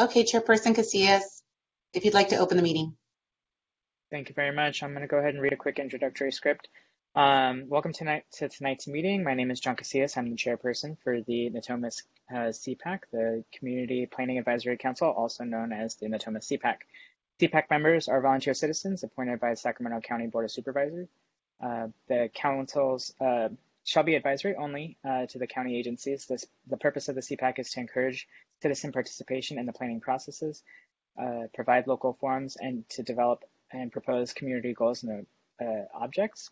Okay, Chairperson Casillas, if you'd like to open the meeting. Thank you very much. I'm going to go ahead and read a quick introductory script. Welcome to tonight's meeting. My name is John Casillas. I'm the chairperson for the Natomas CPAC, the Community Planning Advisory Council, also known as the Natomas CPAC. CPAC members are volunteer citizens appointed by the Sacramento County Board of Supervisors. The councils shall be advisory only to the county agencies. The purpose of the CPAC is to encourage citizen participation in the planning processes, provide local forums, and to develop and propose community goals and objects,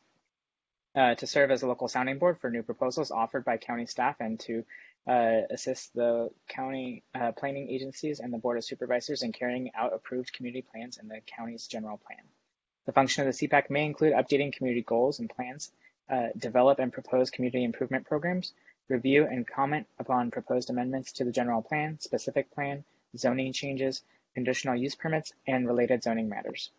to serve as a local sounding board for new proposals offered by county staff, and to assist the county planning agencies and the Board of Supervisors in carrying out approved community plans in the county's general plan. The function of the CPAC may include updating community goals and plans, develop and propose community improvement programs, review and comment upon proposed amendments to the general plan, specific plan, zoning changes, conditional use permits, and related zoning matters.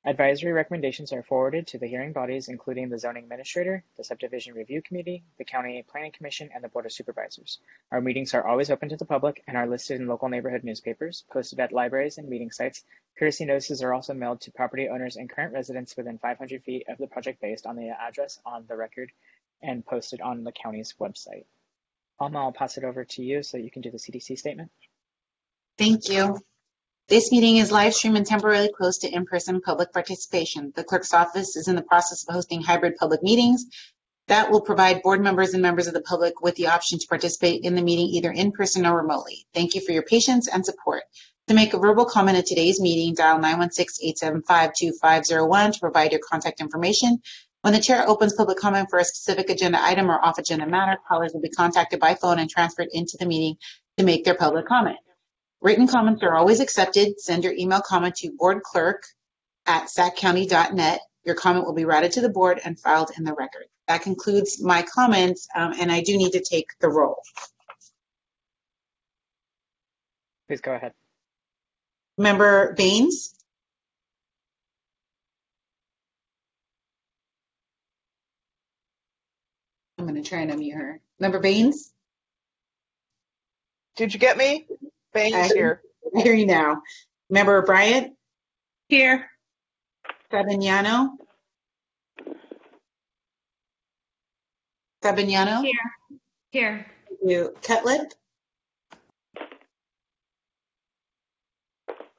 Advisory recommendations are forwarded to the hearing bodies, including the zoning administrator, the subdivision review committee, the county planning commission, and the board of supervisors. Our meetings are always open to the public and are listed in local neighborhood newspapers, posted at libraries and meeting sites. Courtesy notices are also mailed to property owners and current residents within 500 feet of the project based on the address on the record and posted on the county's website. Alma, I'll pass it over to you so you can do the CDC statement. Thank you. This meeting is live streamed and temporarily closed to in-person public participation. The clerk's office is in the process of hosting hybrid public meetings that will provide board members and members of the public with the option to participate in the meeting either in person or remotely. Thank you for your patience and support. To make a verbal comment at today's meeting, dial 916-875-2501 to provide your contact information. When the chair opens public comment for a specific agenda item or off-agenda matter, callers will be contacted by phone and transferred into the meeting to make their public comment. Written comments are always accepted. Send your email comment to boardclerk@saccounty.net. Your comment will be routed to the board and filed in the record. That concludes my comments, and I do need to take the roll. Please go ahead. Member Baines? I'm going to try and unmute her. Member Baines? Did you get me? Baines here. I hear you now. Member Bryant? Here. Sabignano? Sabignano? Here. Thank you. Cutlip?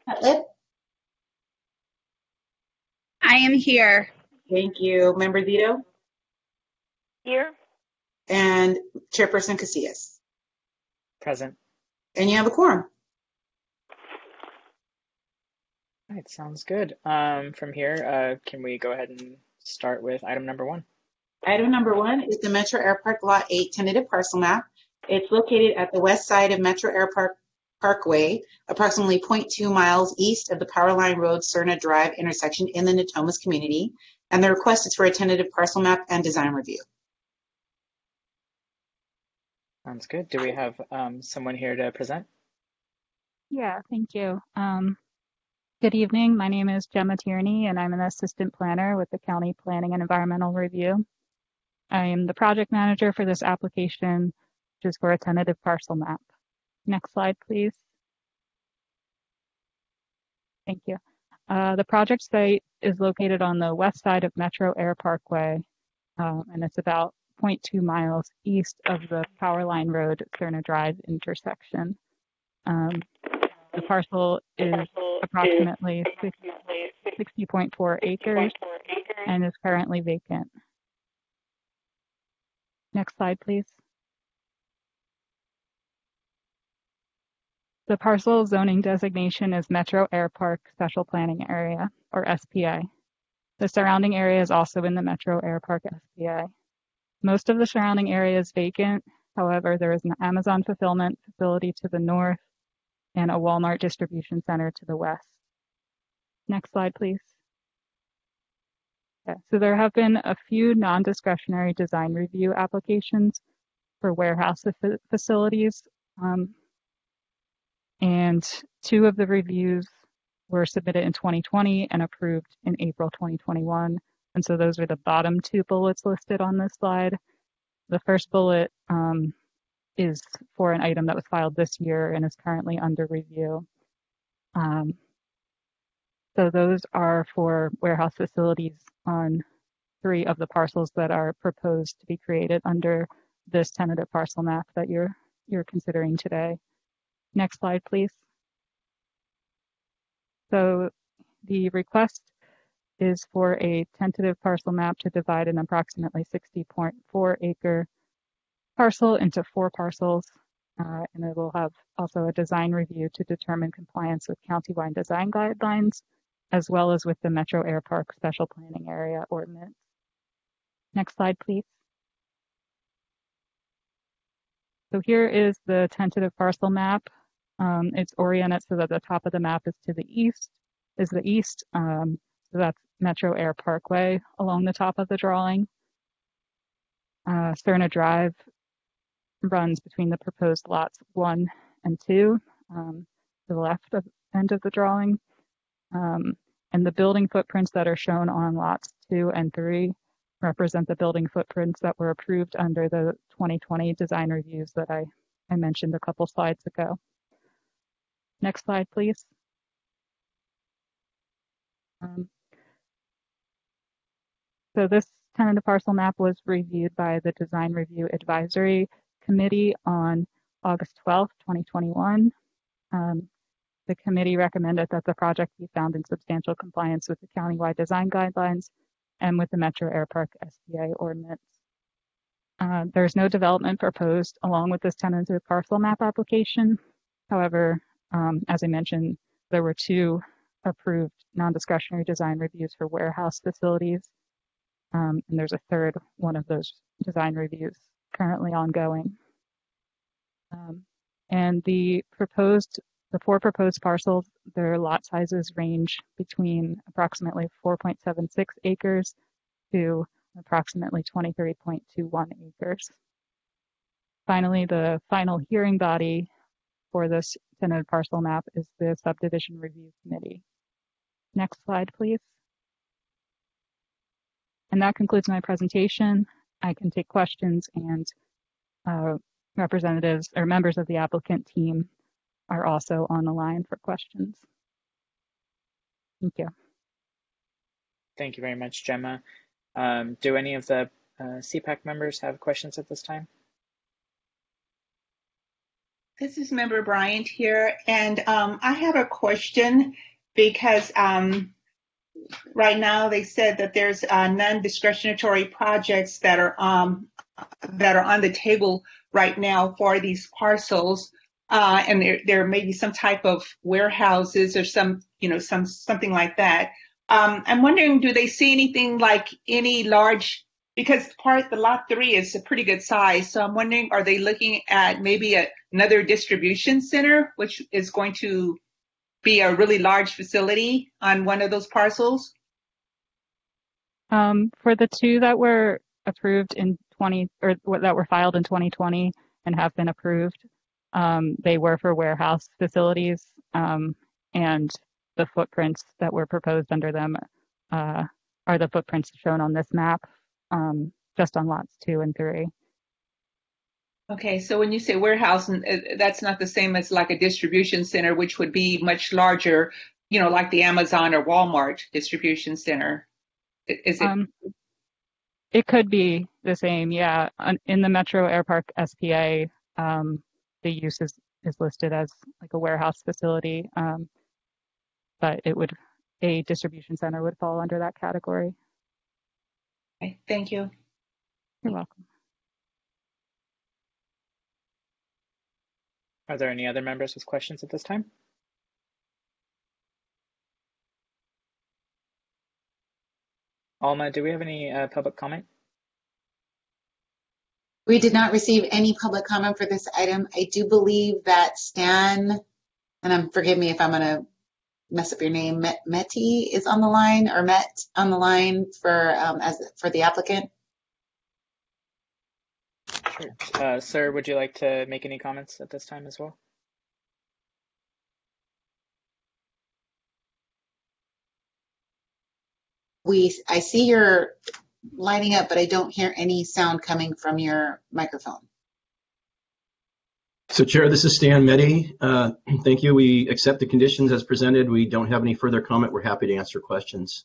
Cutlip? I am here. Thank you. Member Zito? Here. And Chairperson Casillas? Present. And you have a quorum. All right, sounds good. From here, can we go ahead and start with item number 1? Item number 1 is the Metro Airpark Lot 8 tentative parcel map. It's located at the west side of Metro Airpark Parkway, approximately 0.2 miles east of the Powerline Road Cerna Drive intersection in the Natomas community. And the request is for a tentative parcel map and design review. Sounds good. Do we have someone here to present? Yeah, thank you. Good evening. My name is Gemma Tierney, and I'm an assistant planner with the County Planning and Environmental Review. I am the project manager for this application, which is for a tentative parcel map. Next slide, please. Thank you. The project site is located on the west side of Metro Air Parkway, and it's about 0.2 miles east of the Powerline Road Cerna Drive intersection. The parcel is approximately 60.4 acres and is currently vacant. Next slide, please. The parcel zoning designation is Metro Airpark Special Planning Area, or SPA. The surrounding area is also in the Metro Airpark SPA. Most of the surrounding area is vacant. However, there is an Amazon fulfillment facility to the north and a Walmart distribution center to the west. Next slide, please. Okay, so there have been a few non-discretionary design review applications for warehouse facilities, and 2 of the reviews were submitted in 2020 and approved in April 2021. And so those are the bottom 2 bullets listed on this slide. The first bullet is for an item that was filed this year and is currently under review. So those are for warehouse facilities on 3 of the parcels that are proposed to be created under this tentative parcel map that you're considering today. Next slide, please. So the request is for a tentative parcel map to divide an approximately 60.4 acre parcel into 4 parcels, and it will have also a design review to determine compliance with countywide design guidelines, as well as with the Metro Air Park Special Planning Area Ordinance. Next slide, please. So here is the tentative parcel map. It's oriented so that the top of the map is to the east, so that's Metro Air Parkway along the top of the drawing. Serna Drive runs between the proposed lots 1 and 2, to the left end of the drawing. And the building footprints that are shown on lots 2 and 3 represent the building footprints that were approved under the 2020 design reviews that I mentioned a couple slides ago. Next slide, please. So this tentative parcel map was reviewed by the Design Review Advisory Committee on August 12th, 2021. The committee recommended that the project be found in substantial compliance with the countywide design guidelines and with the Metro Air Park SPA ordinance. There's no development proposed along with this tentative parcel map application. However, as I mentioned, there were 2 approved non-discretionary design reviews for warehouse facilities. And there's a 3rd one of those design reviews currently ongoing. And the 4 proposed parcels, their lot sizes range between approximately 4.76 acres to approximately 23.21 acres. Finally, the final hearing body for this tentative parcel map is the Subdivision Review Committee. Next slide, please. And that concludes my presentation. I can take questions, and representatives or members of the applicant team are also on the line for questions. Thank you. Thank you very much, Gemma. Do any of the CPAC members have questions at this time? This is Member Bryant here, and I have a question because right now they said that there's non-discretionary projects that are on the table right now for these parcels, and there may be some type of warehouses or something like that. I'm wondering, do they see anything like any large? Because the lot 3 is a pretty good size, so I'm wondering, are they looking at maybe another distribution center, which is going to be a really large facility on one of those parcels? For the 2 that were approved in that were filed in 2020 and have been approved, they were for warehouse facilities, and the footprints that were proposed under them are the footprints shown on this map, just on lots 2 and 3. Okay, so when you say warehouse, that's not the same as like a distribution center, which would be much larger, like the Amazon or Walmart distribution center. Is it? It could be the same, yeah. In the Metro Air Park SPA, the use is listed as like a warehouse facility, but a distribution center would fall under that category. Okay, thank you. You're welcome. Are there any other members with questions at this time? Alma, do we have any public comment? We did not receive any public comment for this item. I do believe that Stan, and forgive me if I'm going to mess up your name, Meti is on the line, or Met on the line for the applicant. Sure. Sir, would you like to make any comments at this time as well? I see you're lighting up, but I don't hear any sound coming from your microphone. So Chair, this is Stan Meddy. Thank you. We accept the conditions as presented. We don't have any further comment. We're happy to answer questions.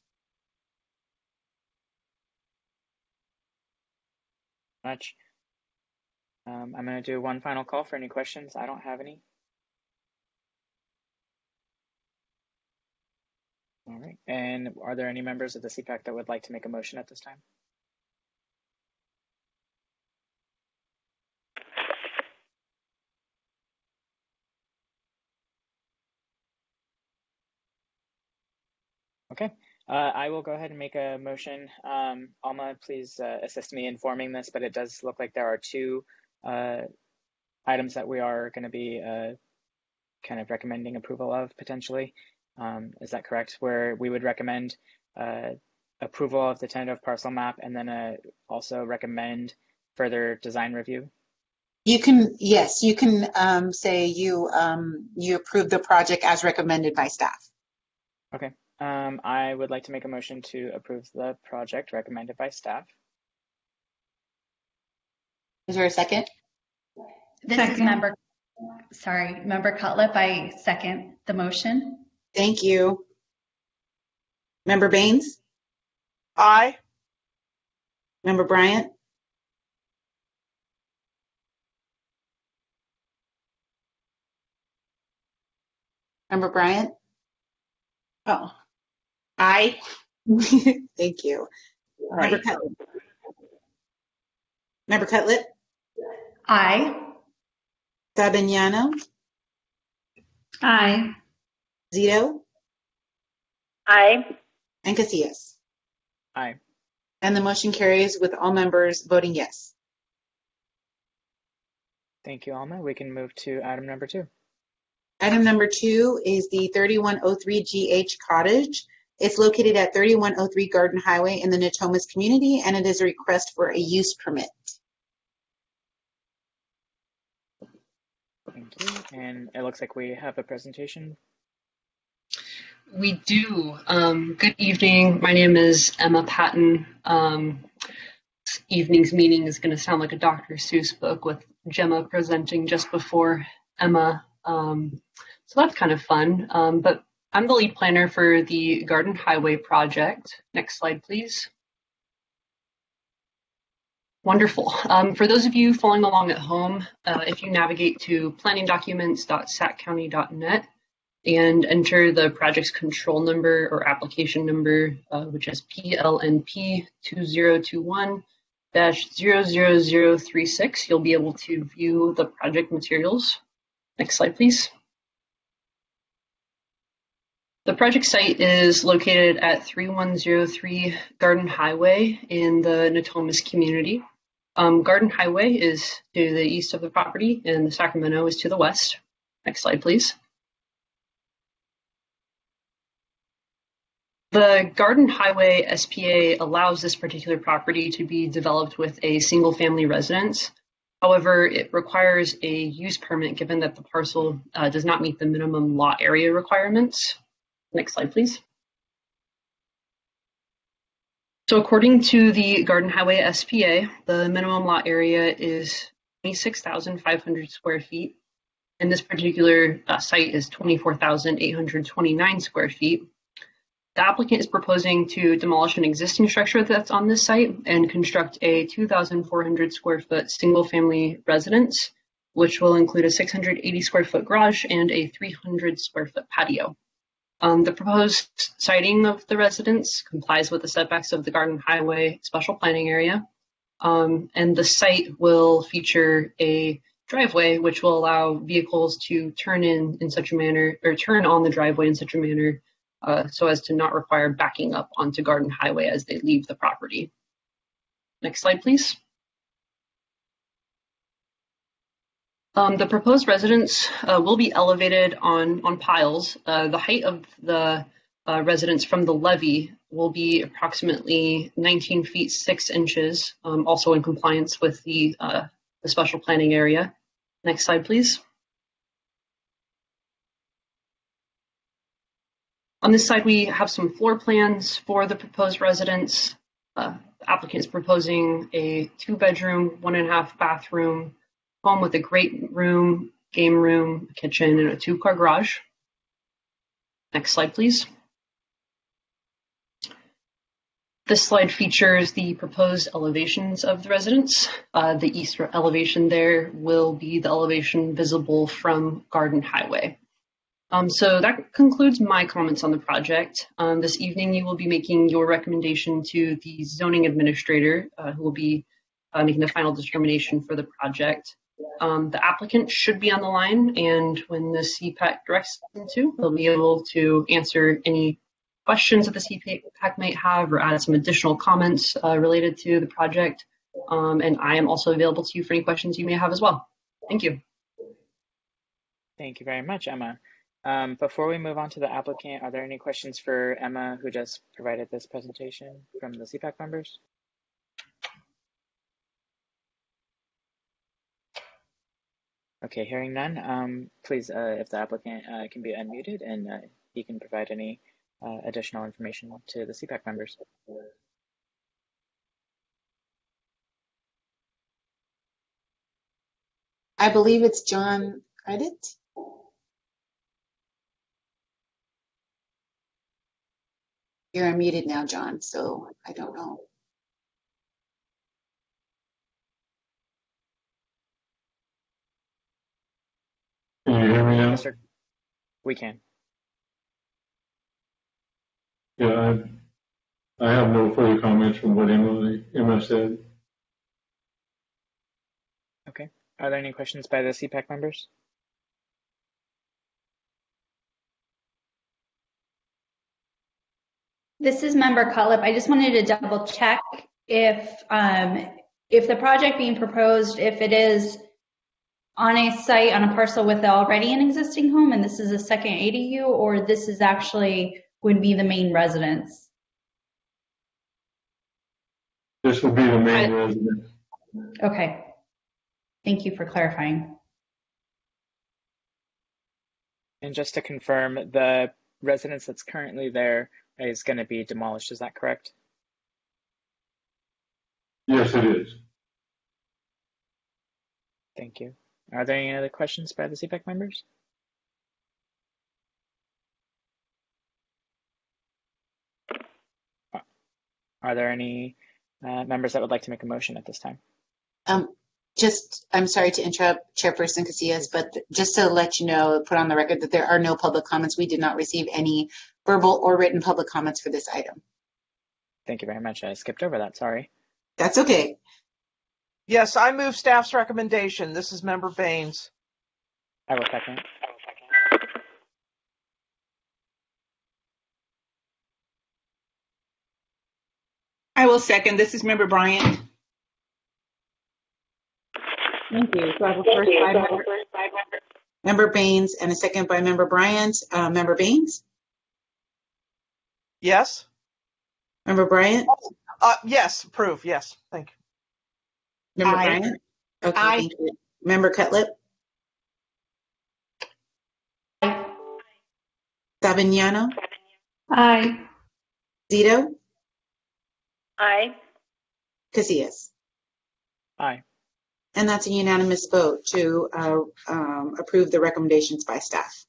Much. I'm going to do one final call for any questions. I don't have any. All right. And are there any members of the CPAC that would like to make a motion at this time? Okay, I will go ahead and make a motion. Alma, please assist me in forming this, but it does look like there are two items that we are going to be kind of recommending approval of potentially. Is that correct? Where we would recommend approval of the tentative parcel map and then also recommend further design review? You can, yes, you can say you approve the project as recommended by staff. Okay. I would like to make a motion to approve the project recommended by staff. Is there a second? This is Member Cutlip. I second the motion. Thank you. Member Baines? Aye. Member Bryant? Member Bryant? Oh, aye. Thank you. Right. Member Cutlip? Member Cutlip? Aye. Sabignano? Aye. Zito? Aye. And Casillas? Aye. And the motion carries with all members voting yes. Thank you, Alma. We can move to item number 2. Item number 2 is the 3103 GH Cottage. It's located at 3103 Garden Highway in the Natomas community, and it is a request for a use permit. Thank you. And it looks like we have a presentation. We do. Good evening. My name is Emma Patton. This evening's meeting is going to sound like a Dr. Seuss book with Gemma presenting just before Emma. So that's kind of fun. But I'm the lead planner for the Garden Highway project. Next slide, please. Wonderful. For those of you following along at home, if you navigate to planningdocuments.saccounty.net and enter the project's control number or application number, which is PLNP 2021-00036, you'll be able to view the project materials. Next slide, please. The project site is located at 3103 Garden Highway in the Natomas community. Garden Highway is to the east of the property and the Sacramento is to the west. Next slide, please. The Garden Highway SPA allows this particular property to be developed with a single family residence. However, it requires a use permit given that the parcel does not meet the minimum lot area requirements. Next slide, please. So according to the Garden Highway SPA, the minimum lot area is 26,500 square feet, and this particular site is 24,829 square feet. The applicant is proposing to demolish an existing structure that's on this site and construct a 2,400 square foot single family residence, which will include a 680 square foot garage and a 300 square foot patio. The proposed siting of the residence complies with the setbacks of the Garden Highway special planning area, and the site will feature a driveway which will allow vehicles to turn in such a manner, or turn on the driveway in such a manner so as to not require backing up onto Garden Highway as they leave the property. Next slide, please. The proposed residence will be elevated on piles. The height of the residence from the levee will be approximately 19 feet 6 inches, also in compliance with the special planning area. Next slide, please. On this side, we have some floor plans for the proposed residence. The applicant is proposing a 2-bedroom, 1.5 bathroom home with a great room game room, a kitchen, and a 2-car garage. Next slide, please. This slide features the proposed elevations of the residence. The east elevation there will be the elevation visible from Garden Highway. So that concludes my comments on the project. This evening, you will be making your recommendation to the zoning administrator, who will be making the final determination for the project. The applicant should be on the line, and when the CPAC directs them to, they'll be able to answer any questions that the CPAC might have or add some additional comments related to the project. And I am also available to you for any questions you may have as well. Thank you. Thank you very much, Emma. Before we move on to the applicant, are there any questions for Emma, who just provided this presentation, from the CPAC members? Okay, hearing none, please, if the applicant can be unmuted, and he can provide any additional information to the CPAC members. I believe it's John Credit. You're unmuted now, John, so I don't know. Can you hear me now? Yes, sir. We can. Yeah, I have no further comments from what Emma said. Okay. Are there any questions by the CPAC members? This is Member Cullip. I just wanted to double check if the project being proposed, if it is on a site, on a parcel with already an existing home, and this is a second ADU, or this is actually would be the main residence? This will be the main residence. Okay. Thank you for clarifying. And just to confirm, the residence that's currently there is going to be demolished. Is that correct? Yes, it is. Thank you. Are there any other questions by the CPAC members? Are there any members that would like to make a motion at this time? I'm sorry to interrupt Chairperson Casillas, but just to let you know, put on the record that there are no public comments. We did not receive any verbal or written public comments for this item. Thank you very much. I skipped over that. Sorry. That's okay. Yes, I move staff's recommendation. This is Member Baines. I will second. I will second. This is Member Bryant. Thank you. So I have a first by Member Baines and a second by Member Bryant. Member Baines? Yes? Member Bryant? Yes, approve. Yes, thank you. Member Aye. Bryant? Okay, Aye. thank you. Member Cutlip? Savignano? Aye. Zito? Aye. Casillas? Aye. And that's a unanimous vote to approve the recommendations by staff.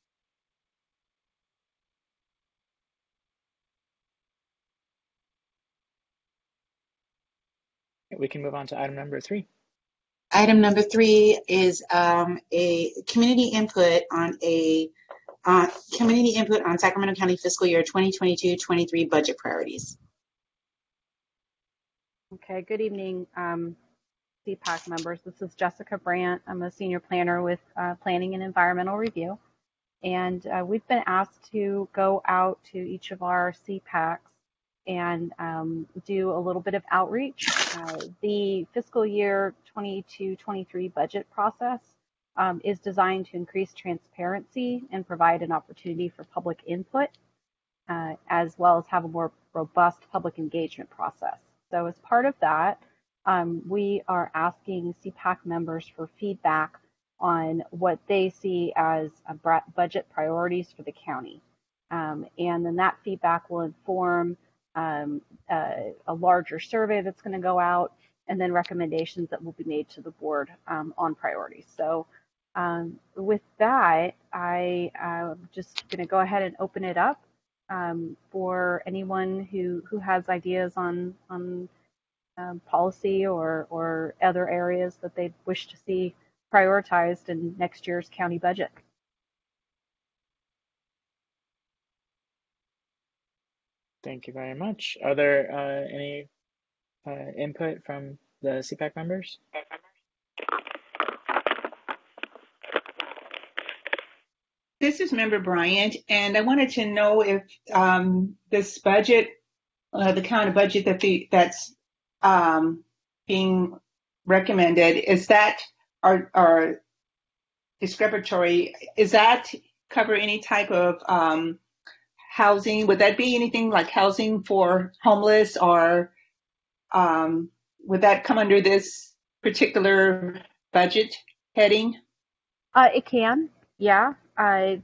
We can move on to item number 3. Item number 3 is a community input on Sacramento County fiscal year 2022-23 budget priorities. Okay, good evening, CPAC members. This is Jessica Brandt. I'm a senior planner with Planning and Environmental Review. And we've been asked to go out to each of our CPACs and do a little bit of outreach. The fiscal year 22-23 budget process is designed to increase transparency and provide an opportunity for public input, as well as have a more robust public engagement process. So as part of that, we are asking CPAC members for feedback on what they see as budget priorities for the county. And then that feedback will inform a larger survey that's going to go out, and then recommendations that will be made to the board on priorities. So With that, I'm just going to go ahead and open it up for anyone who has ideas on policy or other areas that they wish to see prioritized in next year's county budget. Thank you very much. Are there any input from the CPAC members? This is Member Bryant, and I wanted to know if this budget, the county budget that's being recommended, is that our discrepancy? Is that cover any type of housing? Would that be anything like housing for homeless, or would that come under this particular budget heading? It can, yeah.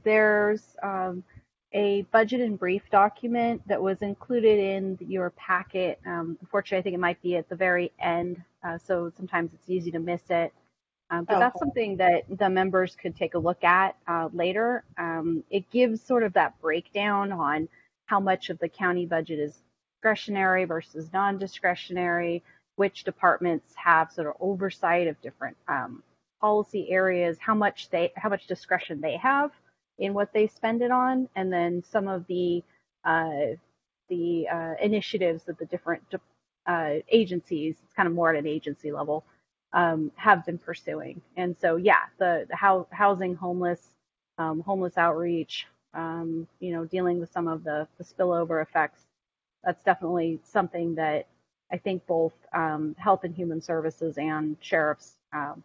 There's a budget and brief document that was included in your packet. Unfortunately, I think it might be at the very end, so sometimes it's easy to miss it. But that's something that the members could take a look at later. It gives sort of that breakdown on how much of the county budget is discretionary versus non-discretionary, which departments have sort of oversight of different policy areas, how much discretion they have in what they spend it on, and then some of the initiatives that the different agencies, it's kind of more at an agency level, have been pursuing. And so, yeah, the housing, homeless outreach, dealing with some of the spillover effects, that's definitely something that I think both Health and Human Services and sheriffs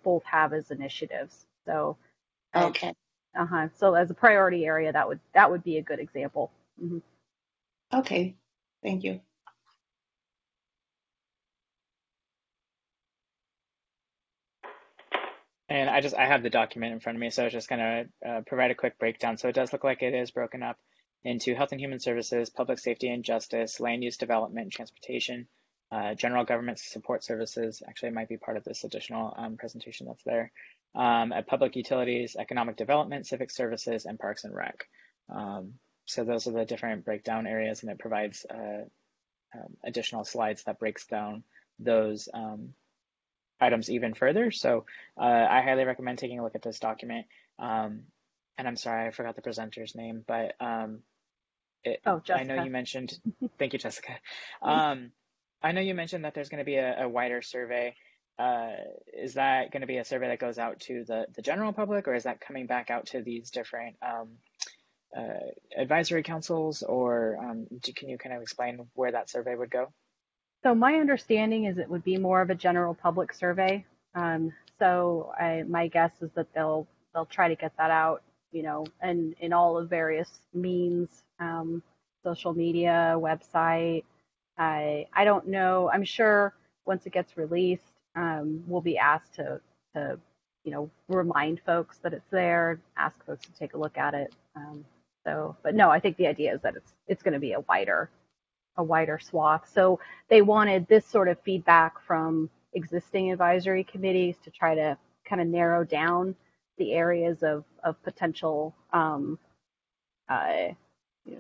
both have as initiatives. So, okay. So as a priority area, that would be a good example. Mm-hmm. Okay, thank you. And I have the document in front of me, so I was just going to provide a quick breakdown. So it does look like it is broken up into Health and Human Services, Public Safety and Justice, Land Use Development and Transportation, General Government Support Services. Actually, it might be part of this additional presentation that's there. Public Utilities, Economic Development, Civic Services, and Parks and Rec. So those are the different breakdown areas, and it provides additional slides that breaks down those items even further. So I highly recommend taking a look at this document. And I'm sorry, I forgot the presenter's name, but Jessica. I know you mentioned, thank you, Jessica. I know you mentioned that there's going to be a wider survey. Is that going to be a survey that goes out to the general public, or is that coming back out to these different advisory councils, or can you kind of explain where that survey would go? So my understanding is it would be more of a general public survey. My guess is that they'll try to get that out, and in all of various means, social media, website. I don't know. I'm sure once it gets released, we'll be asked to remind folks that it's there, ask folks to take a look at it. But no, I think the idea is that it's going to be a wider swath. So they wanted this sort of feedback from existing advisory committees to try to kind of narrow down the areas of potential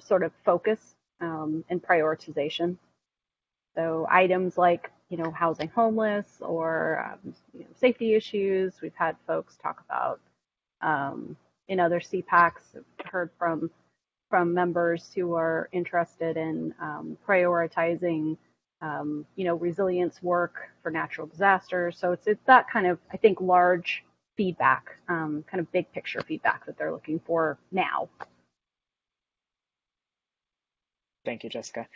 sort of focus and prioritization. So items like housing homeless or safety issues. We've had folks talk about in other CPACs. Heard from members who are interested in prioritizing resilience work for natural disasters. So it's that kind of, I think, large feedback, kind of big picture feedback that they're looking for now. Thank you, Jessica.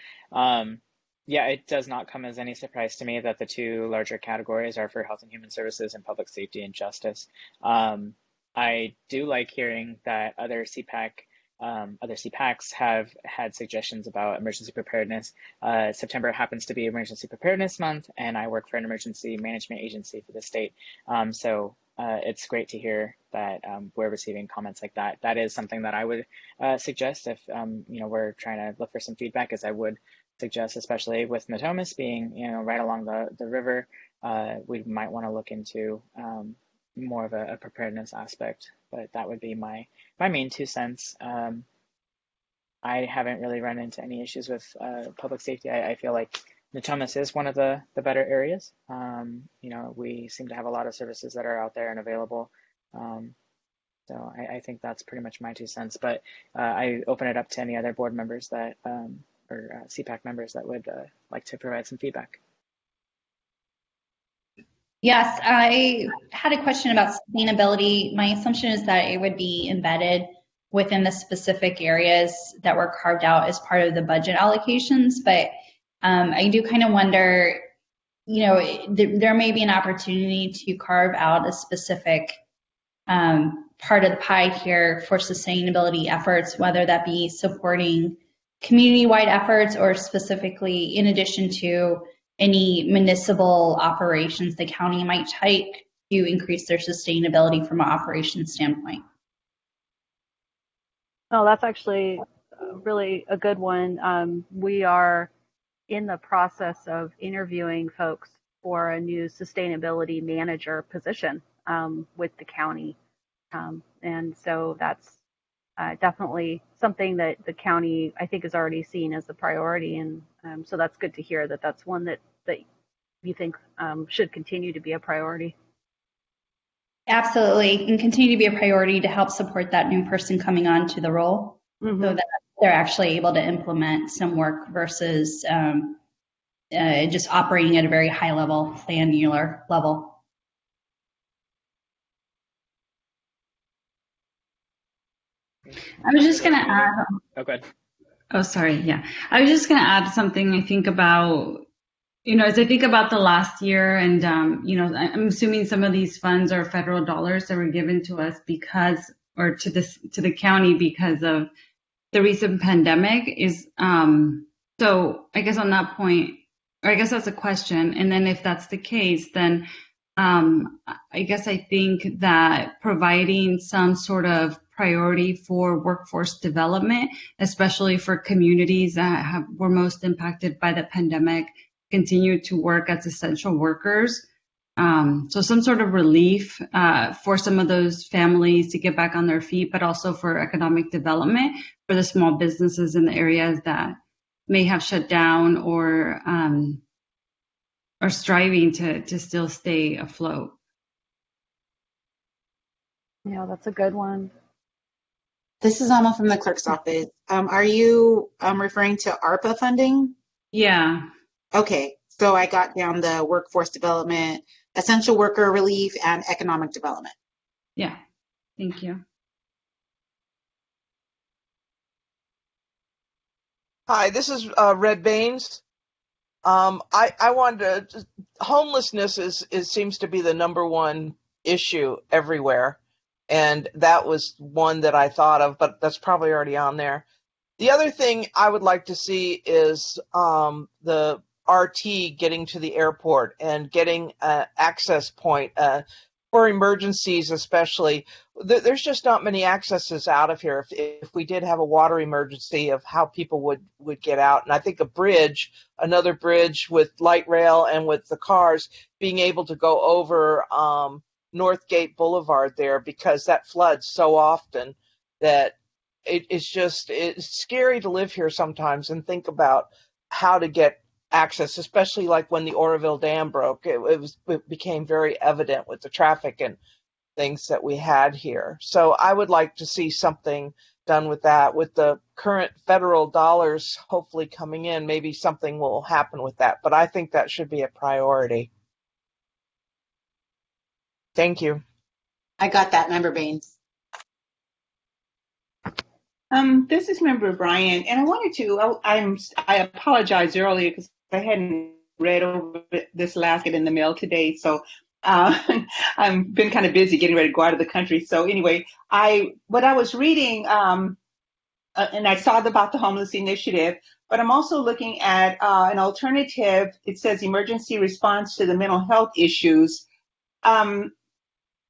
Yeah, it does not come as any surprise to me that the two larger categories are for Health and Human Services and Public Safety and Justice. I do like hearing that other CPACs have had suggestions about emergency preparedness. September happens to be Emergency Preparedness Month, and I work for an emergency management agency for the state. So it's great to hear that we're receiving comments like that. That is something that I would suggest if we're trying to look for some feedback, as I would suggest, especially with Natomas being right along the river, we might want to look into more of a preparedness aspect. But that would be my main 2 cents. I haven't really run into any issues with public safety. I feel like Natomas is one of the better areas. We seem to have a lot of services that are out there and available. So I think that's pretty much my 2 cents. But I open it up to any other board members that or CPAC members that would like to provide some feedback. Yes, I had a question about sustainability. My assumption is that it would be embedded within the specific areas that were carved out as part of the budget allocations. But I do kind of wonder, there may be an opportunity to carve out a specific part of the pie here for sustainability efforts, whether that be supporting community-wide efforts or specifically in addition to any municipal operations the county might take to increase their sustainability from an operations standpoint. Oh, that's actually really a good one. We are in the process of interviewing folks for a new sustainability manager position with the county. And so that's definitely something that the county, I think, is already seen as a priority. And so that's good to hear that that's one that you think should continue to be a priority. Absolutely, and continue to be a priority to help support that new person coming on to the role, so that they're actually able to implement some work versus just operating at a very high level, granular level. I was just going to add. Oh, go ahead. Oh, sorry. Yeah. I was just going to add something I think about, as I think about the last year and, I'm assuming some of these funds are federal dollars that were given to us to the county because of the recent pandemic so I guess on that point, or I guess that's a question. And then if that's the case, then I guess I think that providing some sort of priority for workforce development, especially for communities that were most impacted by the pandemic, continue to work as essential workers. So some sort of relief for some of those families to get back on their feet, but also for economic development for the small businesses in the areas that may have shut down or are striving to still stay afloat. Yeah, that's a good one. This is Alma from the clerk's office. Are you referring to ARPA funding? Yeah. Okay, so I got down the workforce development, essential worker relief, and economic development. Yeah, thank you. Hi, this is Red Baines. I wanted to, homelessness seems to be the number one issue everywhere. And that was one that I thought of, but that's probably already on there. The other thing I would like to see is the RT getting to the airport and getting an access point for emergencies especially. There's just not many accesses out of here. If we did have a water emergency, of how people would get out. And I think another bridge with light rail and with the cars being able to go over Northgate Boulevard there, because that floods so often that it's scary to live here sometimes and think about how to get access, especially like when the Oroville Dam broke. It became very evident with the traffic and things that we had here. So I would like to see something done with that. With the current federal dollars hopefully coming in, maybe something will happen with that. But I think that should be a priority. Thank you. I got that, Member Baines. This is Member Bryant, and I wanted to, I apologize earlier because I hadn't read over this last get in the mail today. So I've been kind of busy getting ready to go out of the country. So anyway, what I was reading, and I saw about the homeless initiative, but I'm also looking at an alternative. It says emergency response to the mental health issues.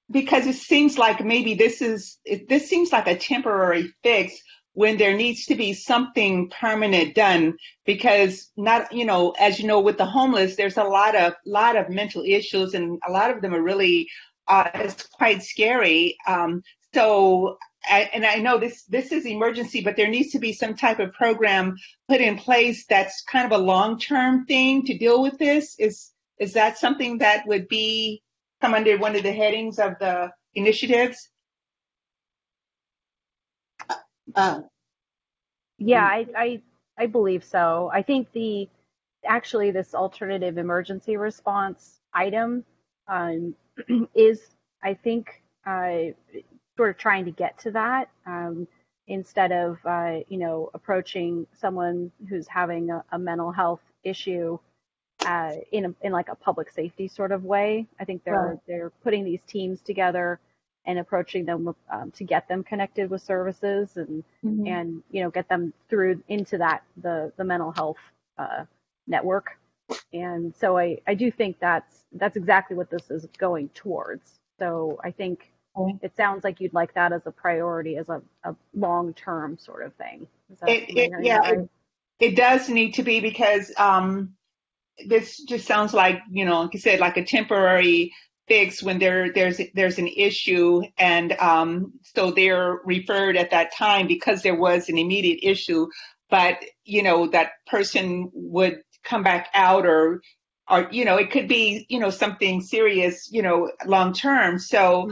Because it seems like maybe this seems like a temporary fix when there needs to be something permanent done, because not, as you know, with the homeless, there's a lot of mental issues, and a lot of them are really is quite scary. And I know this is emergency, but there needs to be some type of program put in place that's kind of a long-term thing to deal with this. Is that something that would come under one of the headings of the initiatives? Yeah, I believe so. I think actually this alternative emergency response item is, I think, sort of trying to get to that instead of approaching someone who's having a mental health issue in like a public safety sort of way. I think they're putting these teams together and approaching them to get them connected with services and get them through into the mental health network. And so I do think that's exactly what this is going towards. So I think it sounds like you'd like that as a priority, as a long-term sort of thing. It does need to be, because this just sounds like, like you said, like a temporary fix when there's an issue, and so they're referred at that time because there was an immediate issue, but that person would come back out, or it could be something serious long term. So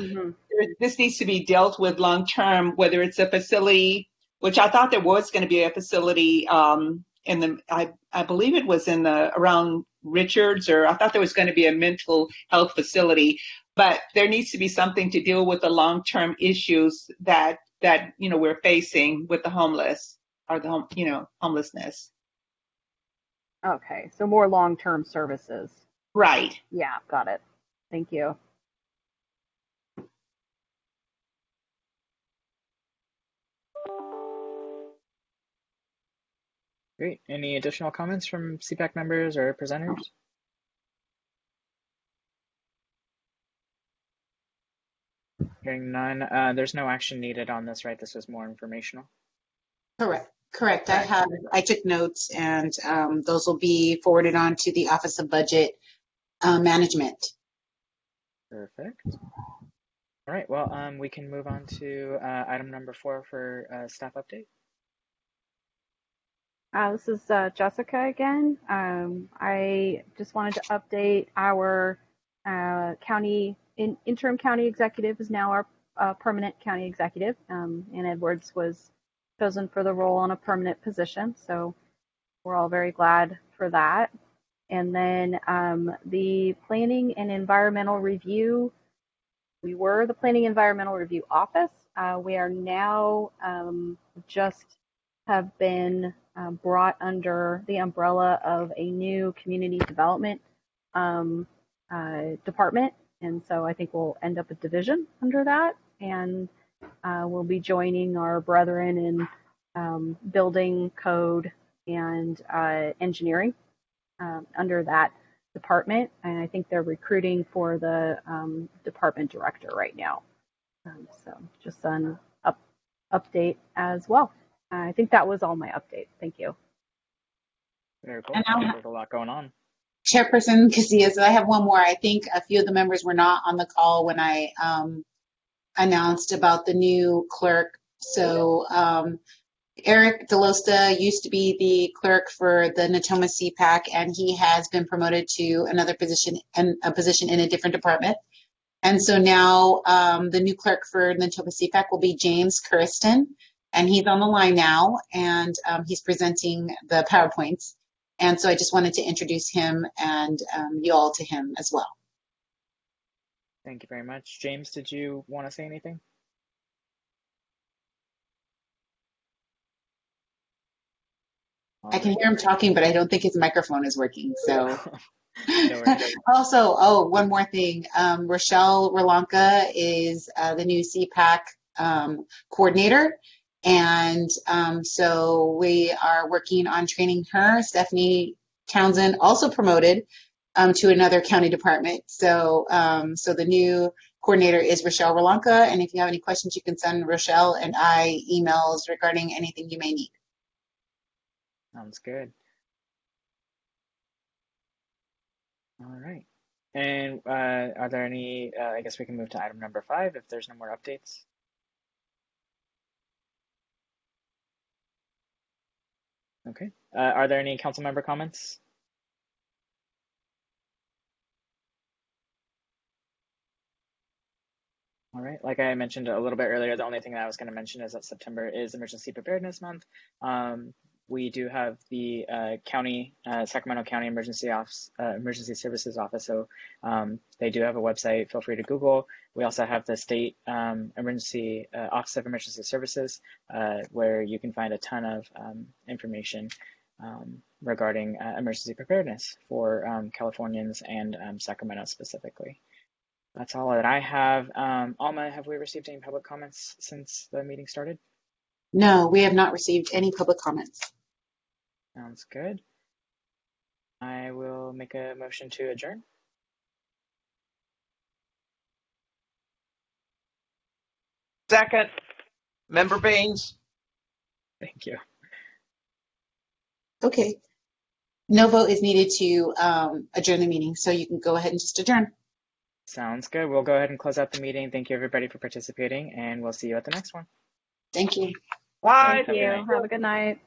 this needs to be dealt with long term, whether it's a facility, which I thought there was going to be a facility I believe it was around Richards, or I thought there was going to be a mental health facility, but there needs to be something to deal with the long-term issues that we're facing with the homeless, or the homelessness. Okay, so more long-term services. Right. Yeah, got it. Thank you. Great. Any additional comments from CPAC members or presenters? Hearing none, there's no action needed on this, right? This was more informational. Correct. I took notes, and those will be forwarded on to the Office of Budget Management. Perfect. All right. Well, we can move on to item number 4 for staff update. This is Jessica again. I just wanted to update our interim county executive is now our permanent county executive, and Edwards was chosen for the role on a permanent position. So we're all very glad for that. And then the planning and environmental review, we were the planning and environmental review office. We are now just have been brought under the umbrella of a new community development department. And so I think we'll end up a division under that. And we'll be joining our brethren in building, code, and engineering under that department. And I think they're recruiting for the department director right now. So just an update as well. I think that was all my update. Thank you. Very cool. There's a lot going on. Chairperson Casillas, I have one more. I think a few of the members were not on the call when I announced about the new clerk. So Eric DeLosta used to be the clerk for the Natomas CPAC, and he has been promoted to another position, and a position in a different department. And so now the new clerk for Natomas CPAC will be James Curriston, and he's on the line now, and he's presenting the PowerPoints. And so I just wanted to introduce him and you all to him as well. Thank you very much. James, did you want to say anything? I can hear him talking, but I don't think his microphone is working. So No worries. also, one more thing. Rochelle Rolanka is the new CPAC coordinator. And so we are working on training her. Stephanie Townsend also promoted to another county department. So the new coordinator is Rochelle Rolanka. And if you have any questions, you can send Rochelle and I emails regarding anything you may need. Sounds good. All right. And are there any, I guess we can move to item number 5 if there's no more updates. Okay. Are there any council member comments? All right, like I mentioned a little bit earlier, the only thing that I was going to mention is that September is Emergency Preparedness Month. We do have the Sacramento County Emergency Services Office, so they do have a website. Feel free to Google. We also have the State Office of Emergency Services, where you can find a ton of information regarding emergency preparedness for Californians and Sacramento specifically. That's all that I have. Alma, have we received any public comments since the meeting started? No, we have not received any public comments. Sounds good. I will make a motion to adjourn. Second, Member Baines. Thank you. Okay. No vote is needed to adjourn the meeting, so you can go ahead and just adjourn. Sounds good. We'll go ahead and close out the meeting. Thank you, everybody, for participating, and we'll see you at the next one. Thank you. Bye. Thank you. Have a good night.